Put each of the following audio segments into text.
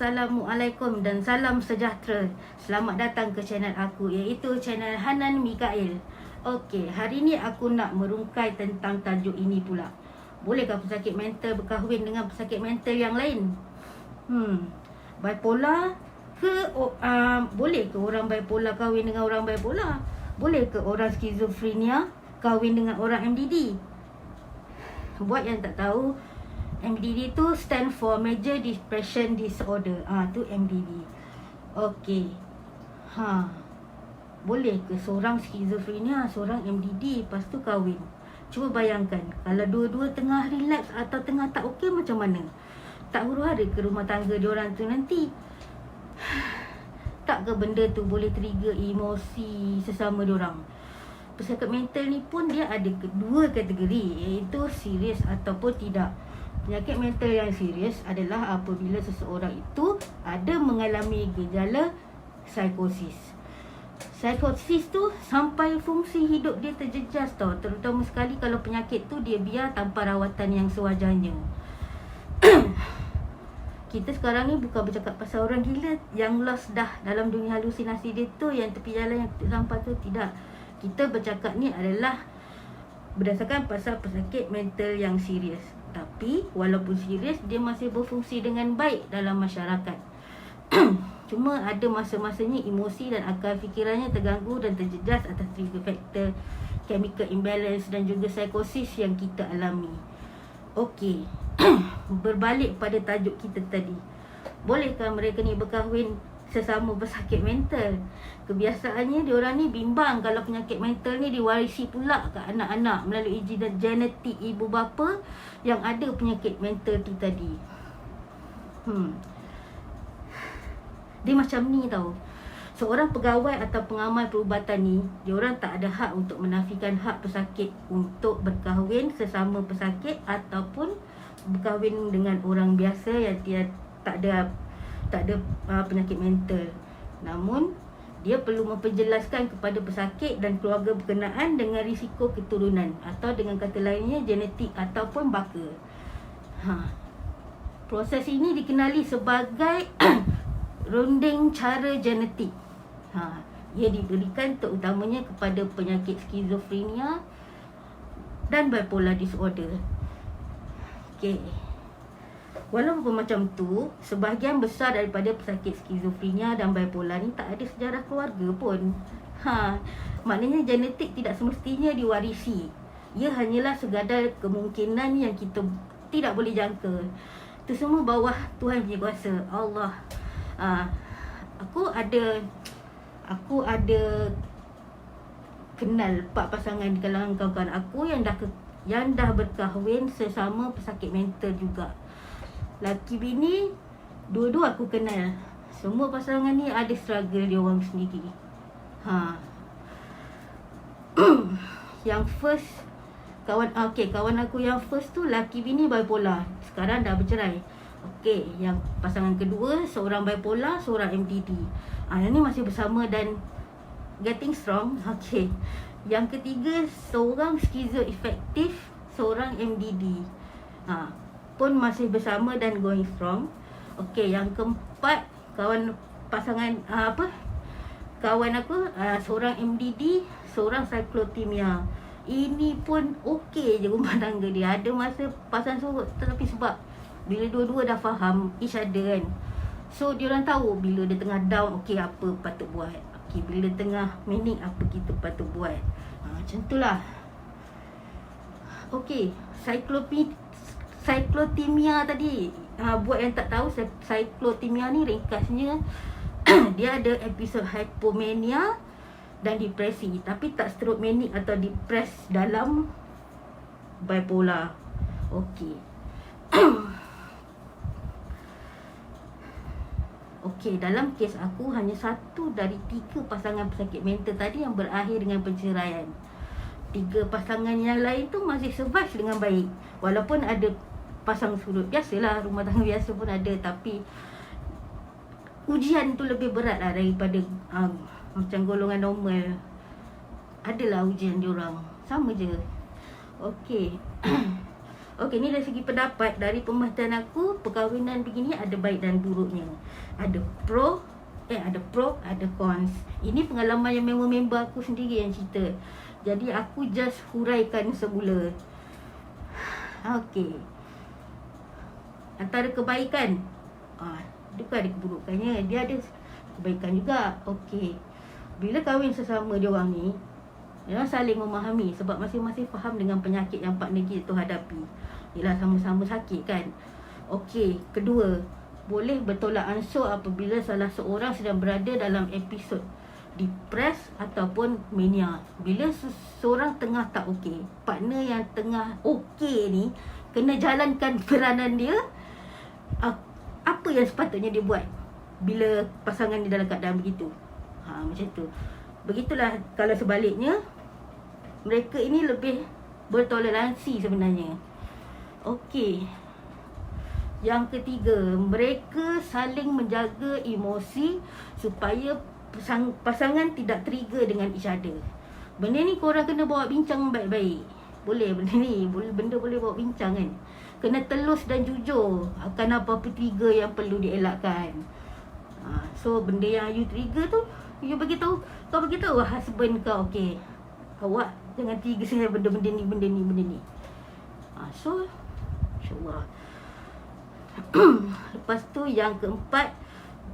Assalamualaikum dan salam sejahtera. Selamat datang ke channel aku, iaitu channel Hanan Mikael. Okey, hari ni aku nak merungkai tentang tajuk ini pula. Bolehkah pesakit mental berkahwin dengan pesakit mental yang lain? Bipolar ke boleh ke orang bipolar kahwin dengan orang bipolar? Boleh ke orang skizofrenia kahwin dengan orang MDD? Buat yang tak tahu, MDD tu stand for Major Depression Disorder. Tu MDD. Okey. Boleh ke seorang skizofrenia, seorang MDD, lepas tu kahwin? Cuba bayangkan, kalau dua-dua tengah relax atau tengah tak okey, macam mana? Tak huru-hara ke rumah tangga diorang tu nanti? Tak ke benda tu boleh trigger emosi sesama diorang? Pesakit mental ni pun dia ada dua kategori, iaitu serius ataupun tidak. Penyakit mental yang serius adalah apabila seseorang itu ada mengalami gejala psikosis. Psikosis tu sampai fungsi hidup dia terjejas tau. Terutama sekali kalau penyakit tu dia biar tanpa rawatan yang sewajarnya. Kita sekarang ni bukan bercakap pasal orang gila yang lost dah dalam dunia halusinasi dia tu, yang tepi jalan yang sampah tu, tidak. Kita bercakap ni adalah berdasarkan pasal pesakit mental yang serius. Tapi walaupun serius, dia masih berfungsi dengan baik dalam masyarakat. Cuma ada masa-masanya emosi dan akal fikirannya terganggu dan terjejas atas trigger factor, chemical imbalance dan juga psikosis yang kita alami. Okey. Berbalik pada tajuk kita tadi. Bolehkah mereka ni berkahwin sesama pesakit mental? Kebiasaannya diorang ni bimbang kalau penyakit mental ni diwarisi pula ke anak-anak melalui genetik ibu bapa yang ada penyakit mental tu tadi. Dia macam ni tau. Seorang pegawai atau pengamal perubatan ni, diorang tak ada hak untuk menafikan hak pesakit untuk berkahwin sesama pesakit ataupun berkahwin dengan orang biasa yang tak ada penyakit mental. Namun dia perlu memperjelaskan kepada pesakit dan keluarga berkenaan dengan risiko keturunan, atau dengan kata lainnya genetik ataupun baka. Proses ini dikenali sebagai runding cara genetik. Ia diberikan terutamanya kepada penyakit skizofrenia dan bipolar disorder. Okey. Walaupun macam tu, sebahagian besar daripada pesakit skizofrenia dan bipolar ni tak ada sejarah keluarga pun. Maknanya genetik tidak semestinya diwarisi. Ia hanyalah sekadar kemungkinan yang kita tidak boleh jangka. Itu semua bawah Tuhan punya kuasa. Allah. Aku ada kenal 4 pasangan di kalangan kawan-kawan aku yang dah berkahwin sesama pesakit mental juga. Laki bini dua-dua aku kenal. Semua pasangan ni ada struggle dia orang sendiri. Yang first kawan aku yang first tu laki bini bipolar. Sekarang dah bercerai. Okey, yang pasangan kedua seorang bipolar, seorang MDD. Yang ni masih bersama dan getting strong. Okey. Yang ketiga seorang schizoaffective, seorang MDD. Pun masih bersama dan going strong. Okey, yang keempat kawan aku seorang MDD, seorang cyclothymia. Ini pun okey je rumah tangga dia. Ada masa pasang surut, tetapi sebab bila dua-dua dah faham each other kan, so diorang tahu bila dia tengah down, okey apa patut buat, okey bila tengah manic apa kita patut buat. Macam tu lah. Okey, cyclothymia tadi, buat yang tak tahu, cyclothymia ni ringkasnya dia ada episod hypomania dan depresi, tapi tak stroke manic atau depressed dalam bipolar. Okey. Okey, dalam kes aku hanya 1 dari 3 pasangan pesakit mental tadi yang berakhir dengan perceraian. 3 pasangan yang lain tu masih survive dengan baik. Walaupun ada pasang surut, biasalah, rumah tangga biasa pun ada, tapi ujian tu lebih berat lah daripada macam golongan normal. Adalah ujian diorang, sama je. Okey. Okey, ni dari segi pendapat. Dari pembahasan aku, perkahwinan begini ada baik dan buruknya. Ada pro, ada cons. Ini pengalaman yang member aku sendiri yang cerita. Jadi aku just huraikan semula. Okey. Antara kebaikan, dia bukan ada keburukannya, dia ada kebaikan juga. Okey. Bila kahwin sesama dia orang ni, dia saling memahami sebab masing-masing faham dengan penyakit yang partner kita tu hadapi. Yelah, sama-sama sakit kan. Okey, kedua, boleh bertolak ansur apabila salah seorang sedang berada dalam episod depres ataupun mania. Bila seorang tengah tak okey, partner yang tengah okey ni kena jalankan peranan dia. Apa yang sepatutnya dia buat bila pasangan dia dalam keadaan begitu? Macam tu. Begitulah kalau sebaliknya, mereka ini lebih bertoleransi sebenarnya. Okey. Yang ketiga, mereka saling menjaga emosi supaya pasangan tidak trigger dengan each other. Benda ni korang kena bawa bincang baik-baik. Boleh benda ni, benda boleh bawa bincang kan. Kena telus dan jujur akan apa-apa trigger yang perlu dielakkan. So benda yang you trigger tu, you beritahu, kau beritahu husband kau, okey, awak jangan trigger saya benda ni. So InsyaAllah. Lepas tu yang keempat,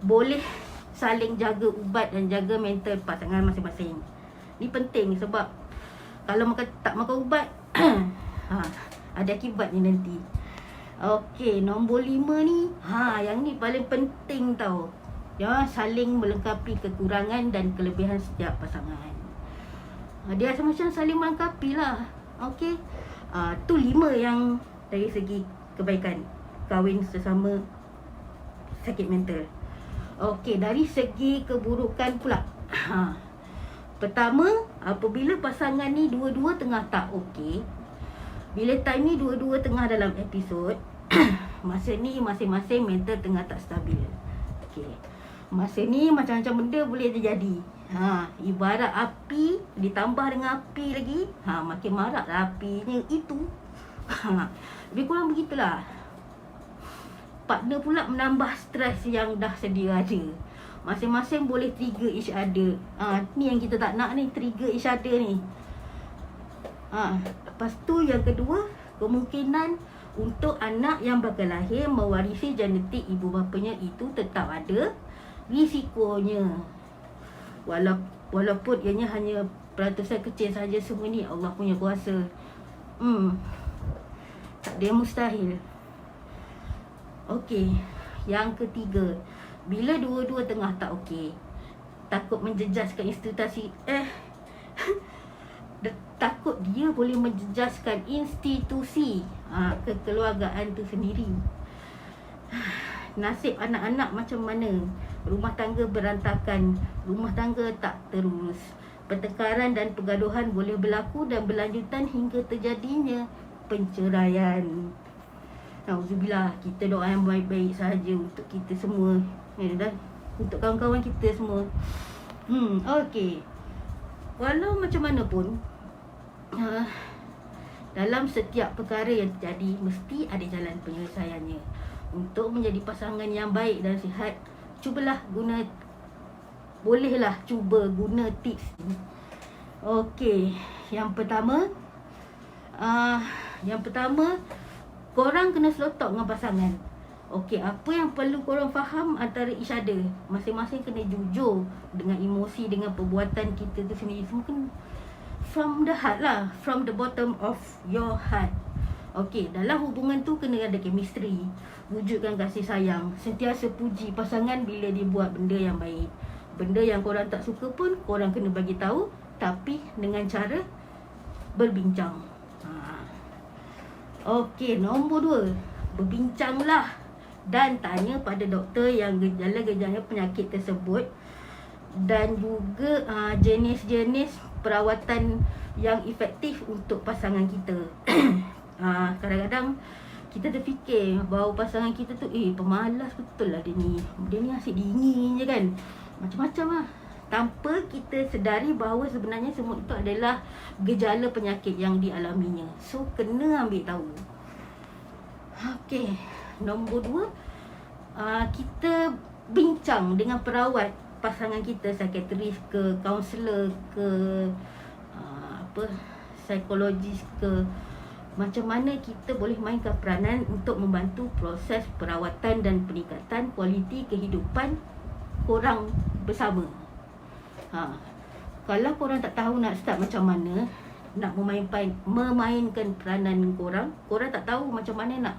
boleh saling jaga ubat dan jaga mental pasangan masing-masing. Ni penting sebab kalau tak makan ubat ada akibat ni nanti. Okey, nombor 5 ni, yang ni paling penting tau. Ya, saling melengkapi kekurangan dan kelebihan setiap pasangan. Dia macam saling melengkapi lah. Okey. Tu 5 yang dari segi kebaikan kahwin sesama sakit mental. Okey, dari segi keburukan pula. Pertama, apabila pasangan ni dua-dua tengah tak okey, bila time ni dua-dua tengah dalam episod, masa ni masing-masing mental tengah tak stabil. Okey. Masa ni macam-macam benda boleh terjadi. Ibarat api ditambah dengan api lagi, makin marak lah apinya itu. Lebih kurang begitulah. Partner pula menambah stres yang dah sedia ada. Masing-masing boleh trigger each other. Ni yang kita tak nak ni, trigger each other ni. Lepas tu yang kedua, kemungkinan untuk anak yang bakal lahir mewarisi genetik ibu bapanya itu tetap ada risikonya. Walaupun ianya hanya peratusan kecil saja, semua ni Allah punya kuasa. Tak ada yang mustahil. Okey, yang ketiga, bila dua-dua tengah tak okey, takut menjejaskan institusi takut dia boleh menjejaskan institusi kekeluargaan tu sendiri. Nasib anak-anak macam mana? Rumah tangga berantakan, rumah tangga tak terurus. Pertengkaran dan pergaduhan boleh berlaku dan berlanjutan hingga terjadinya penceraian. Nauzubillah, kita doa yang baik-baik saja untuk kita semua, dan untuk kawan-kawan kita semua. Okey. Walau macam mana pun, dalam setiap perkara yang terjadi mesti ada jalan penyelesaiannya. Untuk menjadi pasangan yang baik dan sihat, bolehlah cuba guna tips ni. Okey, yang pertama, korang kena slow talk dengan pasangan. Okey, apa yang perlu korang faham antara each other. Masing-masing kena jujur dengan emosi, dengan perbuatan kita tu sendiri. Semua kena from the heart lah, from the bottom of your heart. Okey, dalam hubungan tu kena ada chemistry, wujudkan kasih sayang, sentiasa puji pasangan bila dia buat benda yang baik. Benda yang korang tak suka pun korang kena bagi tahu, tapi dengan cara berbincang. Okey, nombor 2, berbincanglah dan tanya pada doktor yang gejala-gejala penyakit tersebut dan juga jenis-jenis perawatan yang efektif untuk pasangan kita. Kadang-kadang kita terfikir bahawa pasangan kita tu pemalas betul lah dia ni asyik dingin je kan, macam-macam lah, tanpa kita sedari bahawa sebenarnya semua itu adalah gejala penyakit yang dialaminya. So kena ambil tahu. Okey, nombor 2, kita bincang dengan perawat pasangan kita, psikiatris ke, kaunselor ke, apa, psikologis ke, macam mana kita boleh mainkan peranan untuk membantu proses perawatan dan peningkatan kualiti kehidupan korang bersama. Kalau korang tak tahu nak start macam mana, nak memainkan peranan korang tak tahu macam mana nak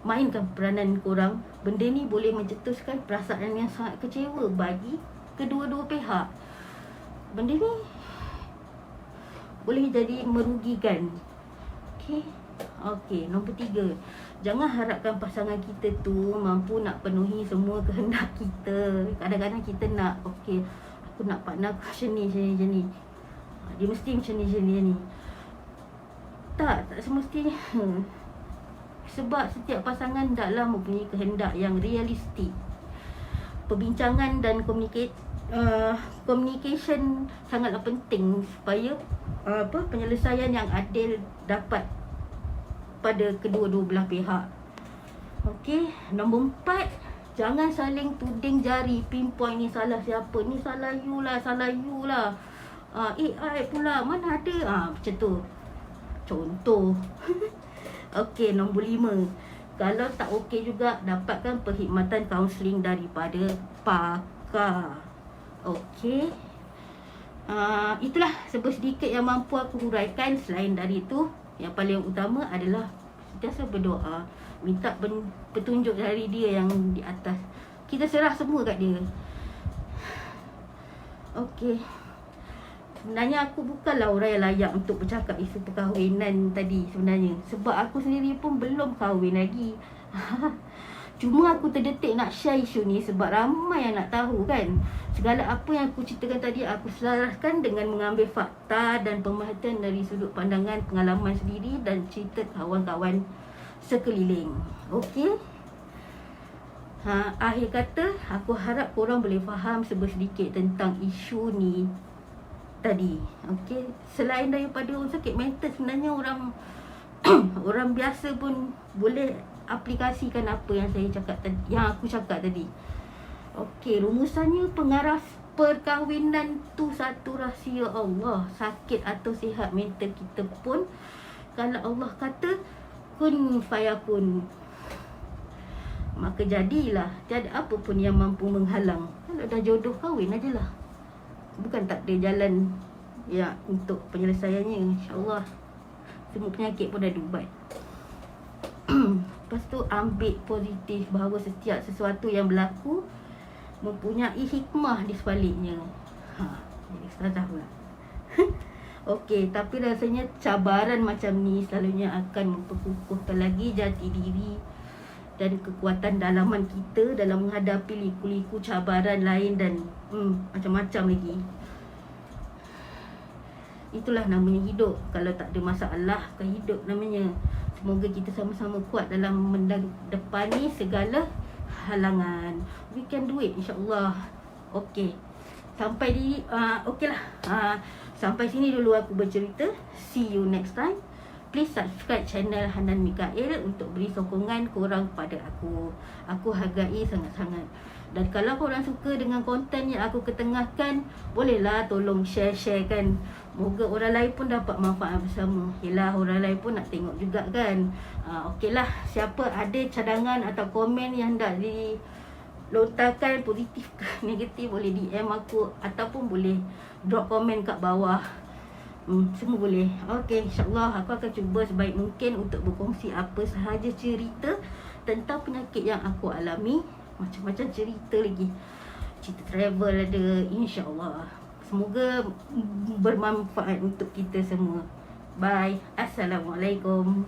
mainkan peranan korang, benda ni boleh mencetuskan perasaan yang sangat kecewa bagi kedua-dua pihak. Benda ni boleh jadi merugikan. Okey, nombor 3, jangan harapkan pasangan kita tu mampu nak penuhi semua kehendak kita. Kadang-kadang kita nak, okey, aku nak partner aku macam ni. Dia mesti macam ni. Tak semestinya. Sebab setiap pasangan hendaklah mempunyai kehendak yang realistik. Perbincangan dan communication sangatlah penting supaya penyelesaian yang adil dapat pada kedua-dua belah pihak. Okey, nombor 4, jangan saling tuding jari, pinpoint ni salah siapa, ni salah you lah. AI pula mana ada, macam tu contoh. Okey, nombor 5, kalau tak okey juga, dapatkan perkhidmatan kaunseling daripada pakar. Okey, itulah sedikit yang mampu aku huraikan. Selain dari itu, yang paling utama adalah sentiasa berdoa, minta petunjuk dari dia yang di atas. Kita serah semua kat dia. Okey, sebenarnya aku bukanlah orang yang layak untuk bercakap isu perkahwinan tadi sebenarnya, sebab aku sendiri pun belum kahwin lagi. Cuma aku terdetik nak share isu ni sebab ramai yang nak tahu kan. Segala apa yang aku ceritakan tadi, aku selaraskan dengan mengambil fakta dan pemerhatian dari sudut pandangan pengalaman sendiri dan cerita kawan-kawan sekeliling. Okey, akhir kata, aku harap korang boleh faham sedikit tentang isu ni tadi. Okey, selain daripada orang sakit mental, sebenarnya orang orang biasa pun boleh aplikasikan apa yang saya cakap tadi, yang aku cakap tadi. Okey, rumusannya, pengarah perkahwinan tu satu rahsia Allah. Sakit atau sihat mental kita pun, kalau Allah kata kun fayakun, maka jadilah. Tiada apa pun yang mampu menghalang. Kalau dah jodoh, kahwin ajalah. Bukan tak ada jalan ya untuk penyelesaiannya. InsyaAllah semua penyakit pun ada ubat. Lepas tu, ambil positif bahawa setiap sesuatu yang berlaku mempunyai hikmah di sebaliknya. Jadi ustazah pula. Okey, tapi rasanya cabaran macam ni selalunya akan memperkukuhkan lagi jati diri dan kekuatan dalaman kita dalam menghadapi liku-liku cabaran lain dan macam-macam lagi. Itulah namanya hidup. Kalau tak ada masalah, bukan hidup namanya. Semoga kita sama-sama kuat dalam mendepani segala halangan. We can do it, insyaAllah. Okey, sampai sini dulu aku bercerita. See you next time. Please subscribe channel Hanan Mikael untuk beri sokongan korang kepada aku. Aku hargai sangat-sangat. Dan kalau korang suka dengan konten yang aku ketengahkan, bolehlah tolong share kan. Moga orang lain pun dapat manfaat bersama. Yelah, orang lain pun nak tengok juga kan. Okeylah, siapa ada cadangan atau komen yang hendak dilontarkan, positif ke negatif, boleh DM aku ataupun boleh drop komen kat bawah. Semua boleh. Okey, insyaAllah aku akan cuba sebaik mungkin untuk berkongsi apa sahaja cerita tentang penyakit yang aku alami. Macam-macam cerita lagi. Cerita travel ada, insyaAllah. Semoga bermanfaat untuk kita semua. Bye. Assalamualaikum.